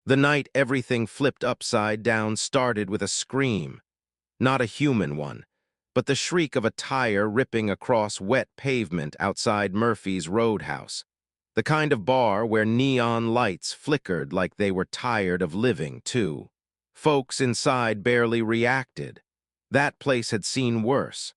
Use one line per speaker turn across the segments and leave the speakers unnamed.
The night everything flipped upside down started with a scream, not a human one, but the shriek of a tire ripping across wet pavement outside Murphy's Roadhouse, the kind of bar where neon lights flickered like they were tired of living, too. Folks inside barely reacted. That place had seen worse.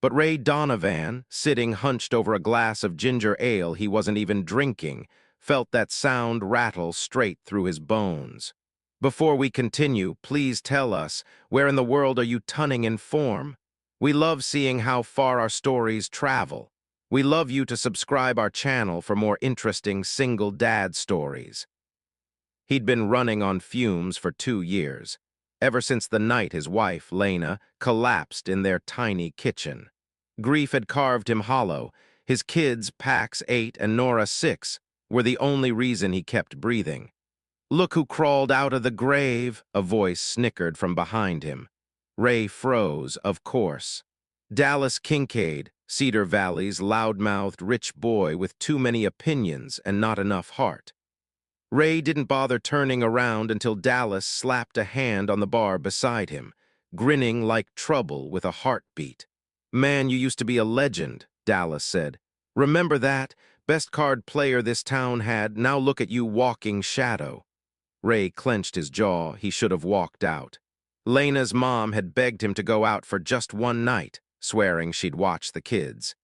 But Ray Donovan, sitting hunched over a glass of ginger ale he wasn't even drinking, felt that sound rattle straight through his bones. Before we continue, please tell us, where in the world are you tunning in from? We love seeing how far our stories travel. We love you to subscribe our channel for more interesting single dad stories. He'd been running on fumes for 2 years, ever since the night his wife, Lena, collapsed in their tiny kitchen. Grief had carved him hollow. His kids, Pax 8 and Nora 6, were the only reason he kept breathing. "Look who crawled out of the grave," a voice snickered from behind him. Ray froze, of course. Dallas Kincaid, Cedar Valley's loud-mouthed rich boy with too many opinions and not enough heart. Ray didn't bother turning around until Dallas slapped a hand on the bar beside him, grinning like trouble with a heartbeat. "Man, you used to be a legend," Dallas said. "Remember that? Best card player this town had, now look at you walking shadow." Ray clenched his jaw. He should have walked out. Lena's mom had begged him to go out for just one night, swearing she'd watch the kids.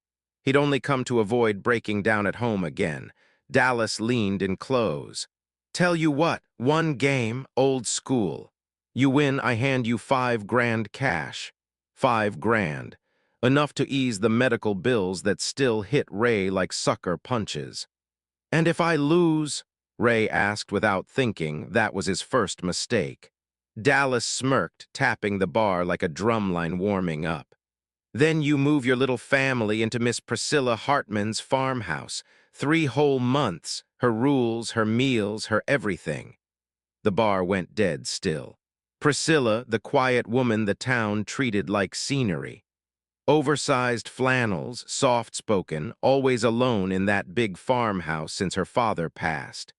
He'd only come to avoid breaking down at home again. Dallas leaned in close. "Tell you what, one game, old school. You win, I hand you $5 grand cash. $5 grand. Enough to ease the medical bills that still hit Ray like sucker punches." "And if I lose?" Ray asked without thinking. That was his first mistake. Dallas smirked, tapping the bar like a drumline warming up. "Then you move your little family into Miss Priscilla Hartman's farmhouse. 3 whole months, her rules, her meals, her everything." The bar went dead still. Priscilla, the quiet woman the town treated like scenery. Oversized flannels, soft-spoken, always alone in that big farmhouse since her father passed.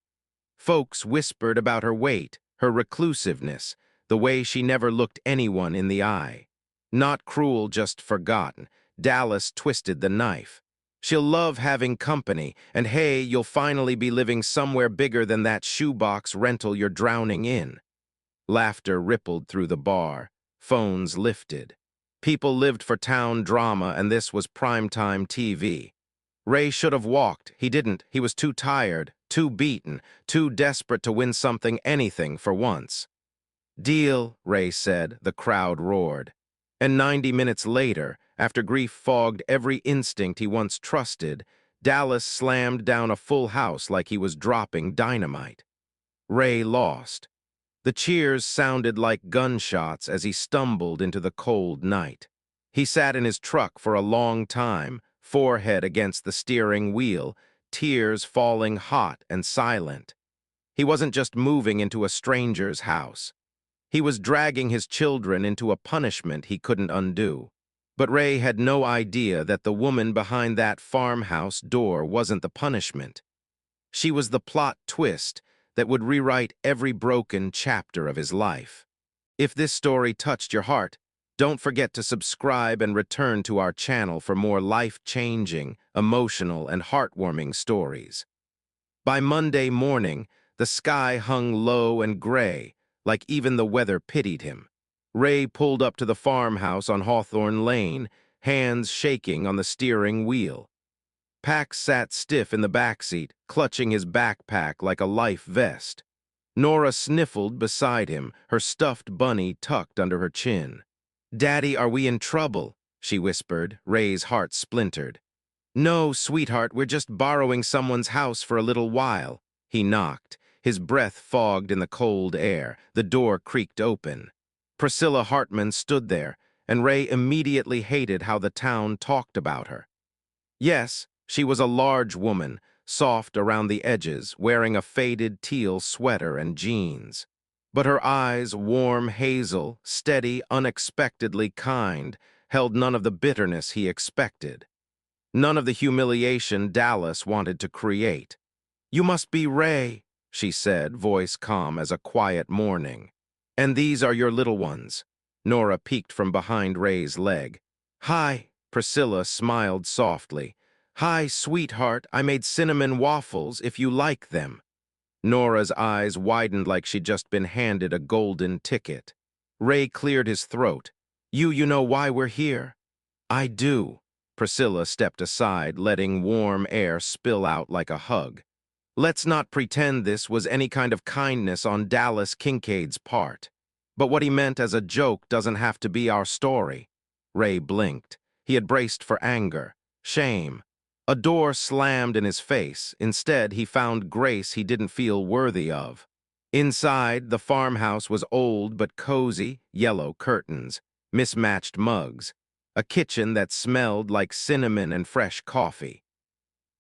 Folks whispered about her weight, her reclusiveness, the way she never looked anyone in the eye. Not cruel, just forgotten. Dallas twisted the knife. "She'll love having company, and hey, you'll finally be living somewhere bigger than that shoebox rental you're drowning in." Laughter rippled through the bar. Phones lifted. People lived for town drama, and this was primetime TV. Ray should have walked. He didn't. He was too tired, too beaten, too desperate to win something, anything, for once. "Deal," Ray said. The crowd roared. And 90 minutes later, after grief fogged every instinct he once trusted, Dallas slammed down a full house like he was dropping dynamite. Ray lost. The cheers sounded like gunshots as he stumbled into the cold night. He sat in his truck for a long time, forehead against the steering wheel, tears falling hot and silent. He wasn't just moving into a stranger's house. He was dragging his children into a punishment he couldn't undo. But Ray had no idea that the woman behind that farmhouse door wasn't the punishment. She was the plot twist that would rewrite every broken chapter of his life. If this story touched your heart, don't forget to subscribe and return to our channel for more life-changing, emotional, and heartwarming stories. By Monday morning, the sky hung low and gray, like even the weather pitied him. Ray pulled up to the farmhouse on Hawthorne Lane, hands shaking on the steering wheel. Pax sat stiff in the backseat, clutching his backpack like a life vest. Nora sniffled beside him, her stuffed bunny tucked under her chin. "Daddy, are we in trouble?" she whispered. Ray's heart splintered. "No, sweetheart, we're just borrowing someone's house for a little while." He knocked, his breath fogged in the cold air. The door creaked open. Priscilla Hartman stood there, and Ray immediately hated how the town talked about her. Yes, she was a large woman, soft around the edges, wearing a faded teal sweater and jeans. But her eyes, warm hazel, steady, unexpectedly kind, held none of the bitterness he expected. None of the humiliation Dallas wanted to create. "You must be Ray," she said, voice calm as a quiet morning. And these are your little ones. Nora peeked from behind Ray's leg. Hi, Priscilla smiled softly. Hi, sweetheart, I made cinnamon waffles if you like them. Nora's eyes widened like she'd just been handed a golden ticket. Ray cleared his throat. You know why we're here? I do. Priscilla stepped aside, letting warm air spill out like a hug. Let's not pretend this was any kind of kindness on Dallas Kincaid's part. But what he meant as a joke doesn't have to be our story. Ray blinked. He had braced for anger, shame. A door slammed in his face. Instead, he found grace he didn't feel worthy of. Inside, the farmhouse was old but cozy, yellow curtains, mismatched mugs, a kitchen that smelled like cinnamon and fresh coffee.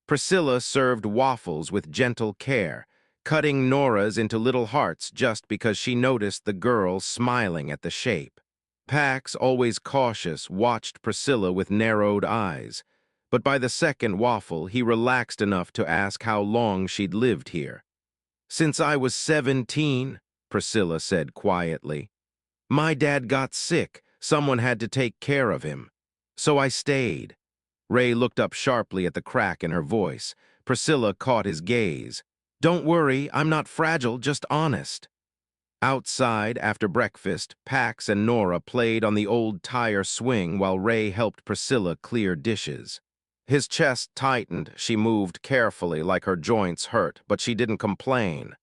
Priscilla served waffles with gentle care, cutting Nora's into little hearts just because she noticed the girl smiling at the shape. Pax, always cautious, watched Priscilla with narrowed eyes, but by the second waffle, he relaxed enough to ask how long she'd lived here. Since I was 17, Priscilla said quietly. My dad got sick. Someone had to take care of him. So I stayed. Ray looked up sharply at the crack in her voice. Priscilla caught his gaze. Don't worry, I'm not fragile, just honest. Outside, after breakfast, Pax and Nora played on the old tire swing while Ray helped Priscilla clear dishes. His chest tightened. She moved carefully, like her joints hurt, but she didn't complain.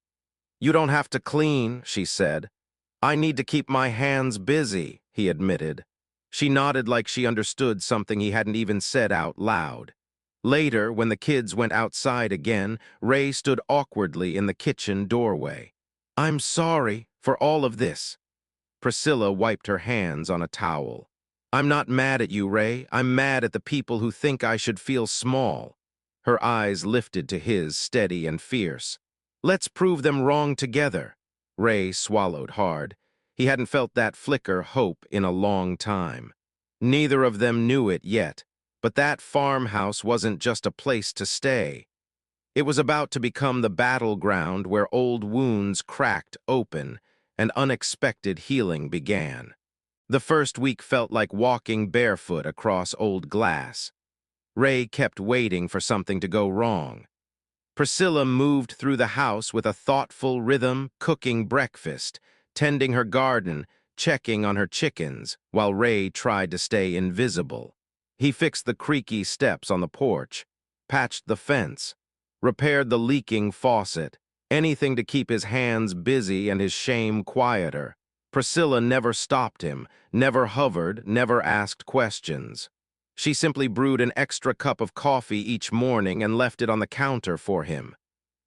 You don't have to clean, she said. I need to keep my hands busy, he admitted. She nodded like she understood something he hadn't even said out loud. Later, when the kids went outside again, Ray stood awkwardly in the kitchen doorway. I'm sorry for all of this. Priscilla wiped her hands on a towel. I'm not mad at you, Ray. I'm mad at the people who think I should feel small. Her eyes lifted to his, steady and fierce. Let's prove them wrong together. Ray swallowed hard. He hadn't felt that flicker hope in a long time. Neither of them knew it yet, but that farmhouse wasn't just a place to stay. It was about to become the battleground where old wounds cracked open and unexpected healing began. The first week felt like walking barefoot across old glass. Ray kept waiting for something to go wrong. Priscilla moved through the house with a thoughtful rhythm, cooking breakfast, tending her garden, checking on her chickens, while Ray tried to stay invisible. He fixed the creaky steps on the porch, patched the fence, repaired the leaking faucet, anything to keep his hands busy and his shame quieter. Priscilla never stopped him, never hovered, never asked questions. She simply brewed an extra cup of coffee each morning and left it on the counter for him.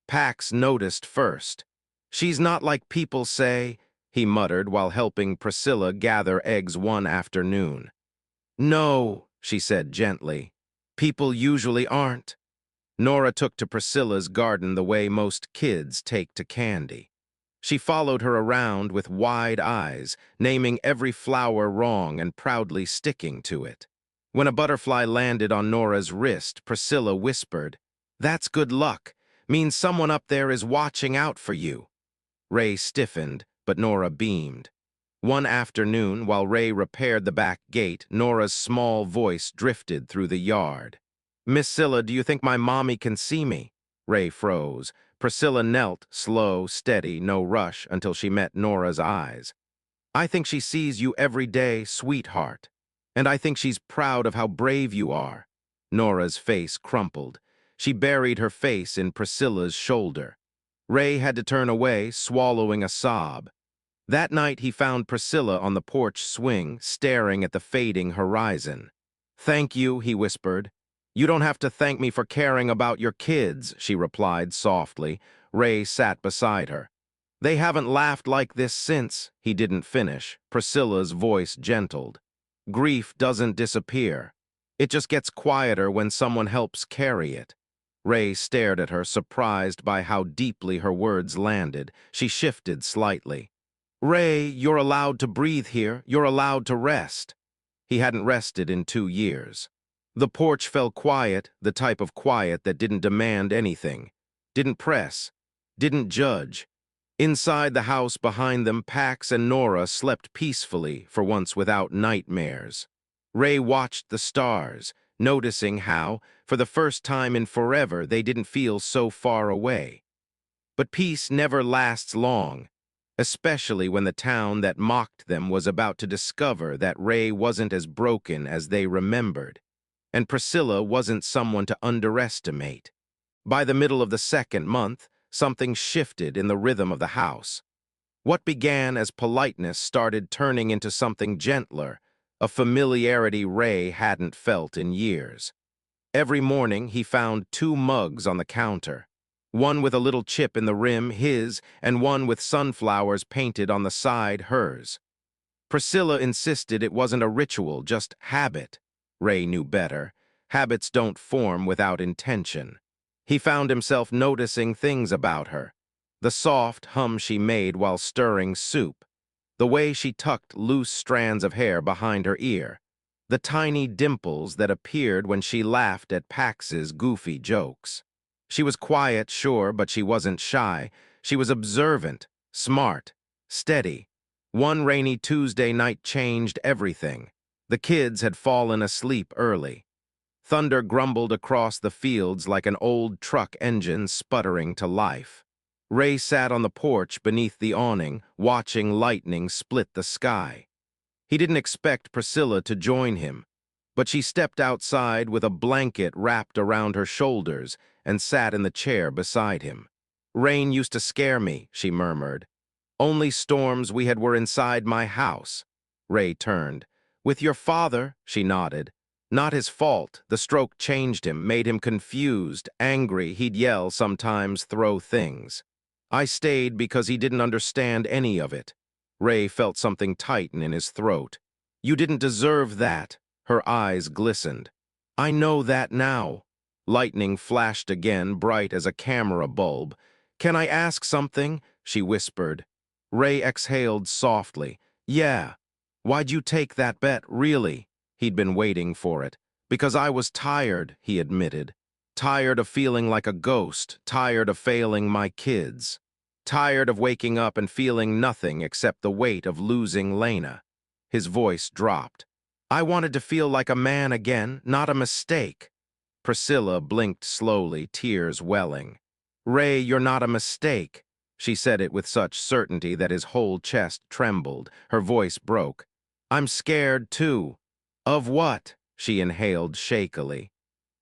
Pax noticed first. She's not like people say, he muttered while helping Priscilla gather eggs one afternoon. No, she said gently. People usually aren't. Nora took to Priscilla's garden the way most kids take to candy. She followed her around with wide eyes, naming every flower wrong and proudly sticking to it. When a butterfly landed on Nora's wrist, Priscilla whispered, That's good luck. Means someone up there is watching out for you. Ray stiffened, but Nora beamed. One afternoon, while Ray repaired the back gate, Nora's small voice drifted through the yard. Miss Scylla, do you think my mommy can see me? Ray froze. Priscilla knelt, slow, steady, no rush, until she met Nora's eyes. I think she sees you every day, sweetheart. And I think she's proud of how brave you are. Nora's face crumpled. She buried her face in Priscilla's shoulder. Ray had to turn away, swallowing a sob. That night he found Priscilla on the porch swing, staring at the fading horizon. Thank you, he whispered. You don't have to thank me for caring about your kids, she replied softly. Ray sat beside her. They haven't laughed like this since, he didn't finish. Priscilla's voice gentled. Grief doesn't disappear. It just gets quieter when someone helps carry it. Ray stared at her, surprised by how deeply her words landed. She shifted slightly. Ray, you're allowed to breathe here. You're allowed to rest. He hadn't rested in 2 years. The porch fell quiet, the type of quiet that didn't demand anything, didn't press, didn't judge. Inside the house behind them, Pax and Nora slept peacefully, for once without nightmares. Ray watched the stars, noticing how, for the first time in forever, they didn't feel so far away. But peace never lasts long, especially when the town that mocked them was about to discover that Ray wasn't as broken as they remembered, and Priscilla wasn't someone to underestimate. By the middle of the second month, something shifted in the rhythm of the house. What began as politeness started turning into something gentler, a familiarity Ray hadn't felt in years. Every morning he found two mugs on the counter, one with a little chip in the rim, his, and one with sunflowers painted on the side, hers. Priscilla insisted it wasn't a ritual, just habit. Ray knew better. Habits don't form without intention. He found himself noticing things about her. The soft hum she made while stirring soup. The way she tucked loose strands of hair behind her ear. The tiny dimples that appeared when she laughed at Pax's goofy jokes. She was quiet, sure, but she wasn't shy. She was observant, smart, steady. One rainy Tuesday night changed everything. The kids had fallen asleep early. Thunder grumbled across the fields like an old truck engine sputtering to life. Ray sat on the porch beneath the awning, watching lightning split the sky. He didn't expect Priscilla to join him, but she stepped outside with a blanket wrapped around her shoulders and sat in the chair beside him. "Rain used to scare me," she murmured. "Only storms we had were inside my house." Ray turned. "With your father," she nodded. "Not his fault. The stroke changed him, made him confused, angry. He'd yell, sometimes throw things. I stayed because he didn't understand any of it." Ray felt something tighten in his throat. "You didn't deserve that." Her eyes glistened. "I know that now." Lightning flashed again, bright as a camera bulb. "Can I ask something?" she whispered. Ray exhaled softly. "Yeah." "Why'd you take that bet, really?" He'd been waiting for it. "Because I was tired," he admitted. "Tired of feeling like a ghost, tired of failing my kids. Tired of waking up and feeling nothing except the weight of losing Lena." His voice dropped. "I wanted to feel like a man again, not a mistake." Priscilla blinked slowly, tears welling. "Ray, you're not a mistake." She said it with such certainty that his whole chest trembled. Her voice broke. "I'm scared, too." "Of what?" she inhaled shakily.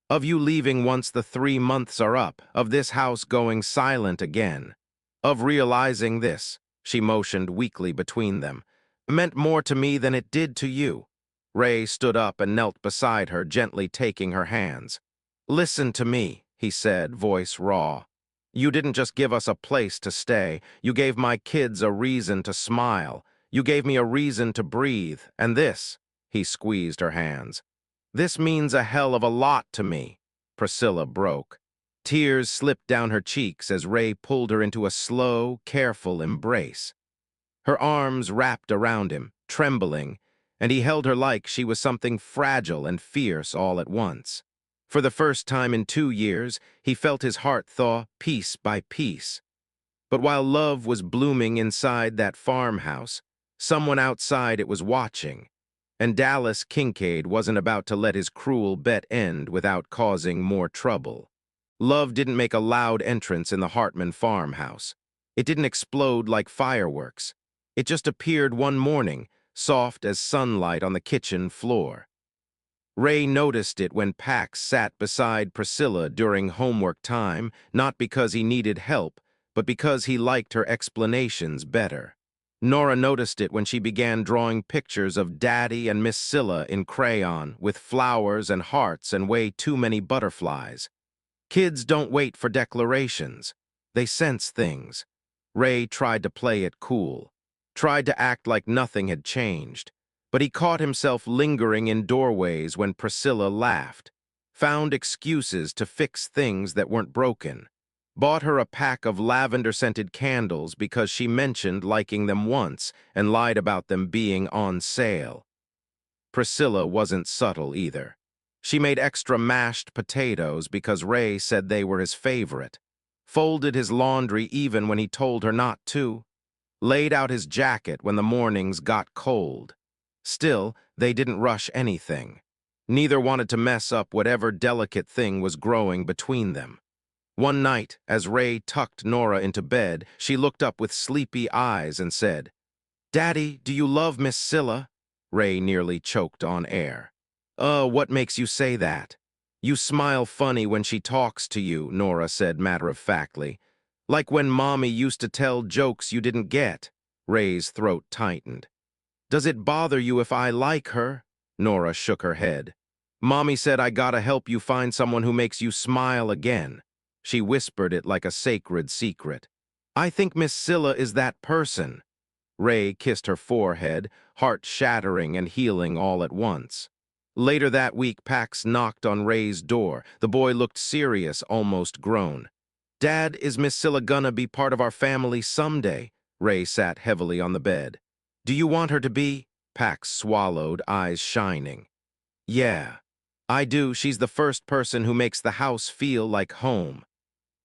"Of you leaving once the 3 months are up, of this house going silent again. Of realizing this," she motioned weakly between them, "meant more to me than it did to you." Ray stood up and knelt beside her, gently taking her hands. "Listen to me," he said, voice raw. "You didn't just give us a place to stay. You gave my kids a reason to smile. You gave me a reason to breathe. And this," he squeezed her hands, "this means a hell of a lot to me." Priscilla broke. Tears slipped down her cheeks as Ray pulled her into a slow, careful embrace. Her arms wrapped around him, trembling, and he held her like she was something fragile and fierce all at once. For the first time in 2 years, he felt his heart thaw piece by piece. But while love was blooming inside that farmhouse, someone outside it was watching, and Dallas Kincaid wasn't about to let his cruel bet end without causing more trouble. Love didn't make a loud entrance in the Hartman farmhouse. It didn't explode like fireworks. It just appeared one morning, soft as sunlight on the kitchen floor. Ray noticed it when Pax sat beside Priscilla during homework time, not because he needed help, but because he liked her explanations better. Nora noticed it when she began drawing pictures of Daddy and Miss Scylla in crayon, with flowers and hearts and way too many butterflies. Kids don't wait for declarations. They sense things. Ray tried to play it cool, tried to act like nothing had changed, but he caught himself lingering in doorways when Priscilla laughed, found excuses to fix things that weren't broken, bought her a pack of lavender-scented candles because she mentioned liking them once and lied about them being on sale. Priscilla wasn't subtle either. She made extra mashed potatoes because Ray said they were his favorite. folded his laundry even when he told her not to, laid out his jacket when the mornings got cold. Still, they didn't rush anything. Neither wanted to mess up whatever delicate thing was growing between them. One night, as Ray tucked Nora into bed, she looked up with sleepy eyes and said, "Daddy, do you love Miss Priscilla?" Ray nearly choked on air. What makes you say that?" "You smile funny when she talks to you," Nora said matter-of-factly. "Like when Mommy used to tell jokes you didn't get." Ray's throat tightened. "Does it bother you if I like her?" Nora shook her head. "Mommy said I gotta help you find someone who makes you smile again." She whispered it like a sacred secret. "I think Miss Priscilla is that person." Ray kissed her forehead, heart shattering and healing all at once. Later that week, Pax knocked on Ray's door. The boy looked serious, almost grown. "Dad, is Miss Priscilla gonna be part of our family someday?" Ray sat heavily on the bed. "Do you want her to be?" Pax swallowed, eyes shining. "Yeah, I do. She's the first person who makes the house feel like home."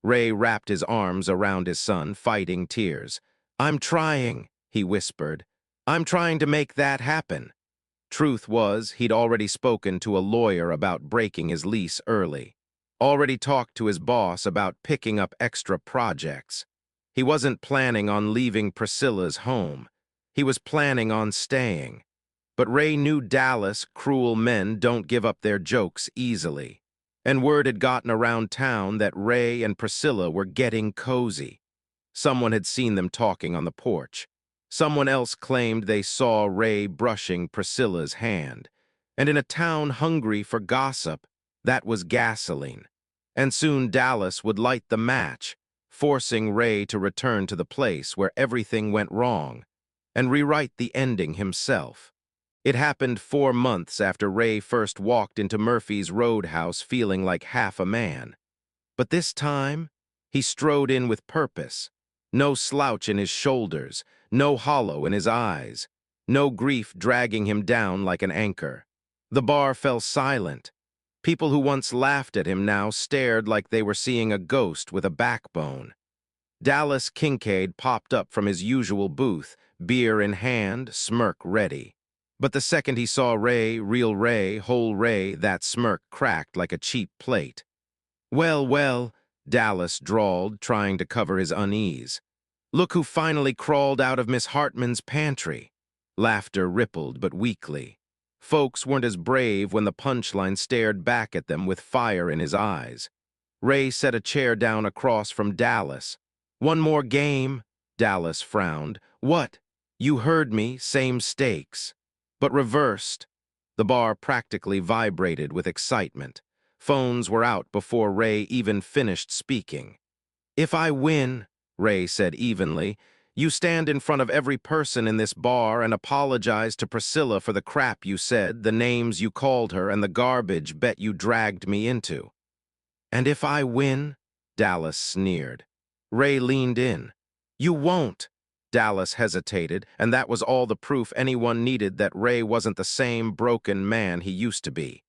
Ray wrapped his arms around his son, fighting tears. "I'm trying," he whispered. "I'm trying to make that happen." Truth was, he'd already spoken to a lawyer about breaking his lease early. Already talked to his boss about picking up extra projects. He wasn't planning on leaving Priscilla's home. He was planning on staying. But Ray knew Dallas, cruel men don't give up their jokes easily. And word had gotten around town that Ray and Priscilla were getting cozy. Someone had seen them talking on the porch. Someone else claimed they saw Ray brushing Priscilla's hand. And in a town hungry for gossip, that was gasoline. And soon Dallas would light the match, forcing Ray to return to the place where everything went wrong, and rewrite the ending himself. It happened 4 months after Ray first walked into Murphy's Roadhouse feeling like half a man. But this time, he strode in with purpose. No slouch in his shoulders, no hollow in his eyes, no grief dragging him down like an anchor. The bar fell silent. People who once laughed at him now stared like they were seeing a ghost with a backbone. Dallas Kincaid popped up from his usual booth, beer in hand, smirk ready. But the second he saw Ray, real Ray, whole Ray, that smirk cracked like a cheap plate. "Well, well," Dallas drawled, trying to cover his unease. "Look who finally crawled out of Miss Hartman's pantry." Laughter rippled, but weakly. Folks weren't as brave when the punchline stared back at them with fire in his eyes. Ray set a chair down across from Dallas. "One more game," Dallas frowned. "What? You heard me, same stakes." But reversed. The bar practically vibrated with excitement. Phones were out before Ray even finished speaking. "If I win," Ray said evenly, "you stand in front of every person in this bar and apologize to Priscilla for the crap you said, the names you called her, and the garbage bet you dragged me into." "And if I win?" Dallas sneered. Ray leaned in. "You won't." Dallas hesitated, and that was all the proof anyone needed that Ray wasn't the same broken man he used to be.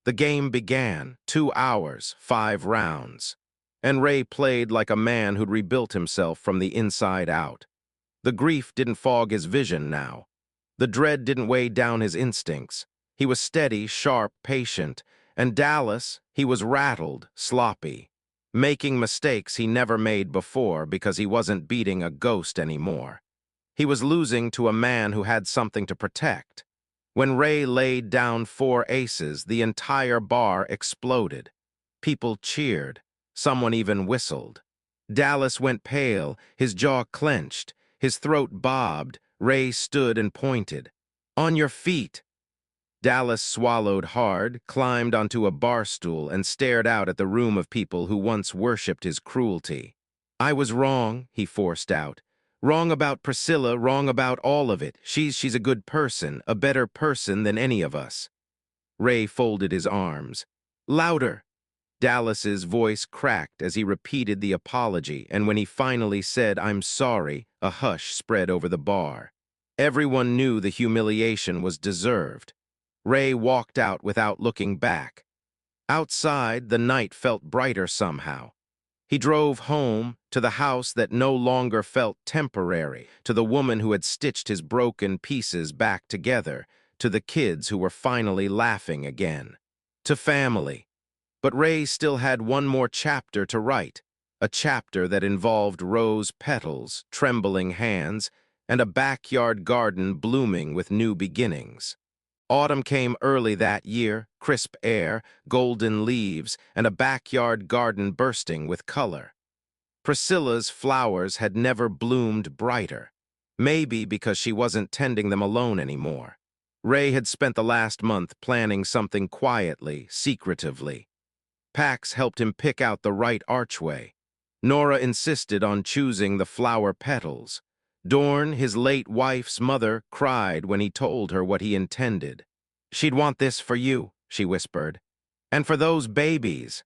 The game began, 2 hours, 5 rounds. And Ray played like a man who'd rebuilt himself from the inside out. The grief didn't fog his vision now. The dread didn't weigh down his instincts. He was steady, sharp, patient. And Dallas, he was rattled, sloppy, making mistakes he never made before because he wasn't beating a ghost anymore. He was losing to a man who had something to protect. When Ray laid down 4 aces, the entire bar exploded. People cheered. Someone even whistled. Dallas went pale, his jaw clenched, his throat bobbed. Ray stood and pointed. "On your feet." Dallas swallowed hard, climbed onto a bar stool, and stared out at the room of people who once worshipped his cruelty. "I was wrong," he forced out. "Wrong about Priscilla, wrong about all of it. She's a good person, a better person than any of us." Ray folded his arms. "Louder." Dallas's voice cracked as he repeated the apology, and when he finally said, "I'm sorry," a hush spread over the bar. Everyone knew the humiliation was deserved. Ray walked out without looking back. Outside, the night felt brighter somehow. He drove home, to the house that no longer felt temporary, to the woman who had stitched his broken pieces back together, to the kids who were finally laughing again. To family. But Ray still had one more chapter to write, a chapter that involved rose petals, trembling hands, and a backyard garden blooming with new beginnings. Autumn came early that year, crisp air, golden leaves, and a backyard garden bursting with color. Priscilla's flowers had never bloomed brighter, maybe because she wasn't tending them alone anymore. Ray had spent the last month planning something quietly, secretively. Pax helped him pick out the right archway. Nora insisted on choosing the flower petals. Dorn, his late wife's mother, cried when he told her what he intended. "She'd want this for you," she whispered. "And for those babies."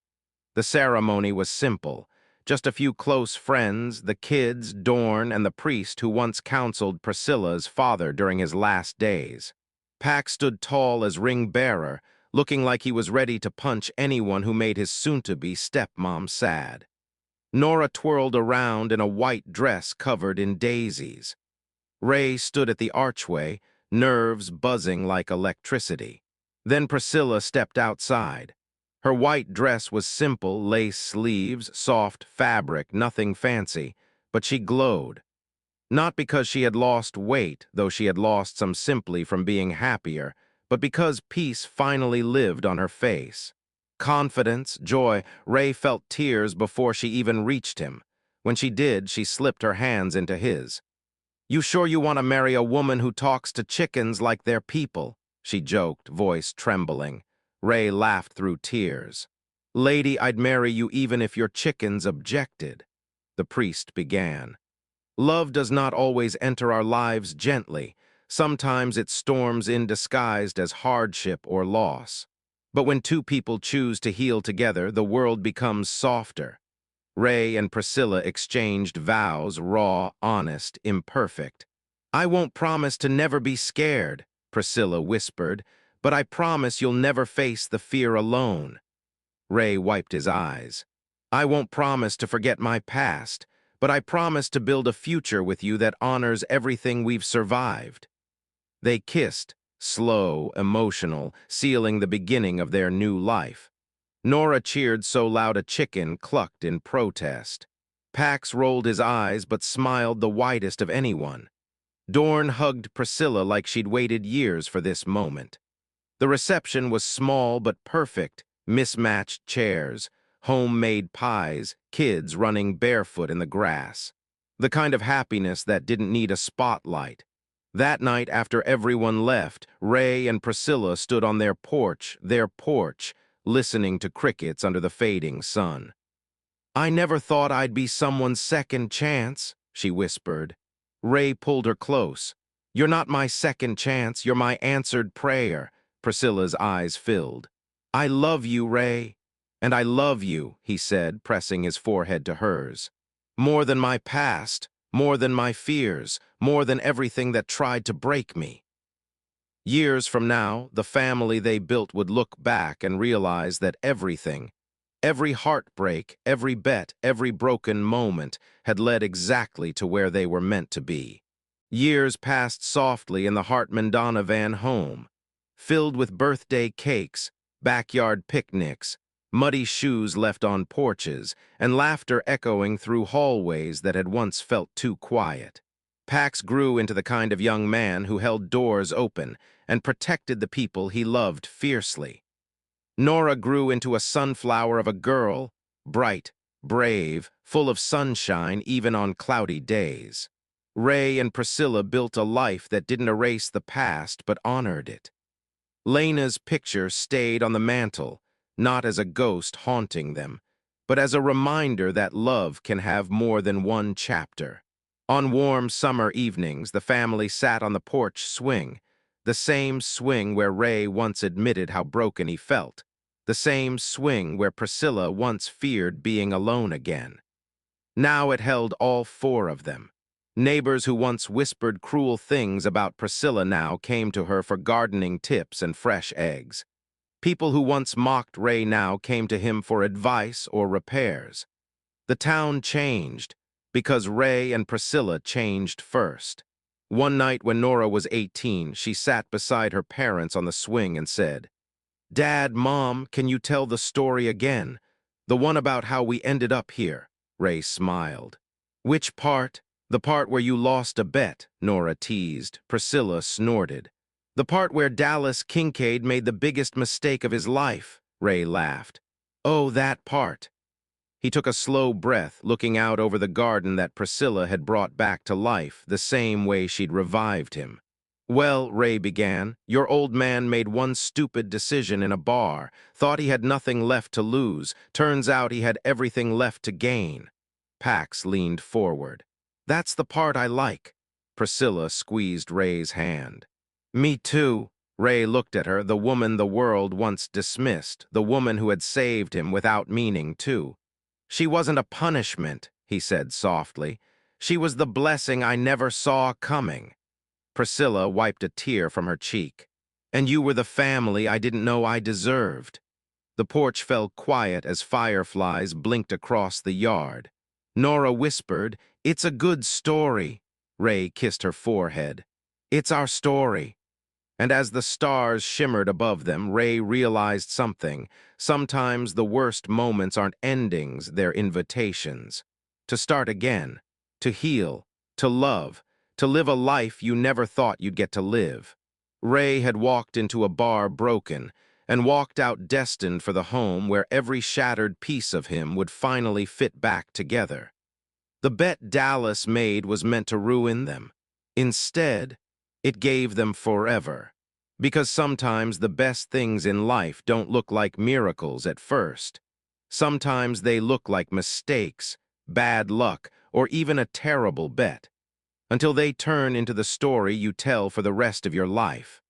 The ceremony was simple. Just a few close friends, the kids, Dorn, and the priest who once counseled Priscilla's father during his last days. Pax stood tall as ring-bearer, looking like he was ready to punch anyone who made his soon-to-be stepmom sad. Nora twirled around in a white dress covered in daisies. Ray stood at the archway, nerves buzzing like electricity. Then Priscilla stepped outside. Her white dress was simple, lace sleeves, soft fabric, nothing fancy, but she glowed. Not because she had lost weight, though she had lost some simply from being happier, but because peace finally lived on her face. Confidence, joy. Ray felt tears before she even reached him. When she did, she slipped her hands into his. "You sure you want to marry a woman who talks to chickens like they're people?" she joked, voice trembling. Ray laughed through tears. "Lady, I'd marry you even if your chickens objected." The priest began. "Love does not always enter our lives gently. Sometimes it storms in disguised as hardship or loss. But when two people choose to heal together, the world becomes softer." Ray and Priscilla exchanged vows, raw, honest, imperfect. "I won't promise to never be scared," Priscilla whispered, "but I promise you'll never face the fear alone." Ray wiped his eyes. "I won't promise to forget my past, but I promise to build a future with you that honors everything we've survived." They kissed, slow, emotional, sealing the beginning of their new life. Nora cheered so loud a chicken clucked in protest. Pax rolled his eyes but smiled the widest of anyone. Dorn hugged Priscilla like she'd waited years for this moment. The reception was small but perfect, mismatched chairs, homemade pies, kids running barefoot in the grass. The kind of happiness that didn't need a spotlight. That night, after everyone left, Ray and Priscilla stood on their porch, listening to crickets under the fading sun. "I never thought I'd be someone's second chance," she whispered. Ray pulled her close. "You're not my second chance, you're my answered prayer." Priscilla's eyes filled. "I love you, Ray." "And I love you," he said, pressing his forehead to hers. "More than my past, more than my fears, more than everything that tried to break me." Years from now, the family they built would look back and realize that everything, every heartbreak, every bet, every broken moment had led exactly to where they were meant to be. Years passed softly in the Hartman-Donovan home, filled with birthday cakes, backyard picnics, muddy shoes left on porches, and laughter echoing through hallways that had once felt too quiet. Pax grew into the kind of young man who held doors open and protected the people he loved fiercely. Nora grew into a sunflower of a girl, bright, brave, full of sunshine even on cloudy days. Ray and Priscilla built a life that didn't erase the past but honored it. Lena's picture stayed on the mantel, not as a ghost haunting them, but as a reminder that love can have more than one chapter. On warm summer evenings, the family sat on the porch swing, the same swing where Ray once admitted how broken he felt, the same swing where Priscilla once feared being alone again. Now it held all four of them. Neighbors who once whispered cruel things about Priscilla now came to her for gardening tips and fresh eggs. People who once mocked Ray now came to him for advice or repairs. The town changed because Ray and Priscilla changed first. One night when Nora was 18, she sat beside her parents on the swing and said, "Dad, Mom, can you tell the story again? The one about how we ended up here." Ray smiled. "Which part?" "The part where you lost a bet," Nora teased. Priscilla snorted. "The part where Dallas Kincaid made the biggest mistake of his life," Ray laughed. "Oh, that part." He took a slow breath, looking out over the garden that Priscilla had brought back to life, the same way she'd revived him. "Well," Ray began, "your old man made one stupid decision in a bar, thought he had nothing left to lose. Turns out he had everything left to gain." Pax leaned forward. "That's the part I like." Priscilla squeezed Ray's hand. "Me too." Ray looked at her, the woman the world once dismissed, the woman who had saved him without meaning to. "She wasn't a punishment," he said softly. "She was the blessing I never saw coming." Priscilla wiped a tear from her cheek. "And you were the family I didn't know I deserved." The porch fell quiet as fireflies blinked across the yard. Nora whispered, "It's a good story." Ray kissed her forehead. "It's our story." And as the stars shimmered above them, Ray realized something. Sometimes the worst moments aren't endings, they're invitations. To start again, to heal, to love, to live a life you never thought you'd get to live. Ray had walked into a bar broken, and walked out destined for the home where every shattered piece of him would finally fit back together. The bet Dallas made was meant to ruin them. Instead, it gave them forever. Because sometimes the best things in life don't look like miracles at first. Sometimes they look like mistakes, bad luck, or even a terrible bet, until they turn into the story you tell for the rest of your life.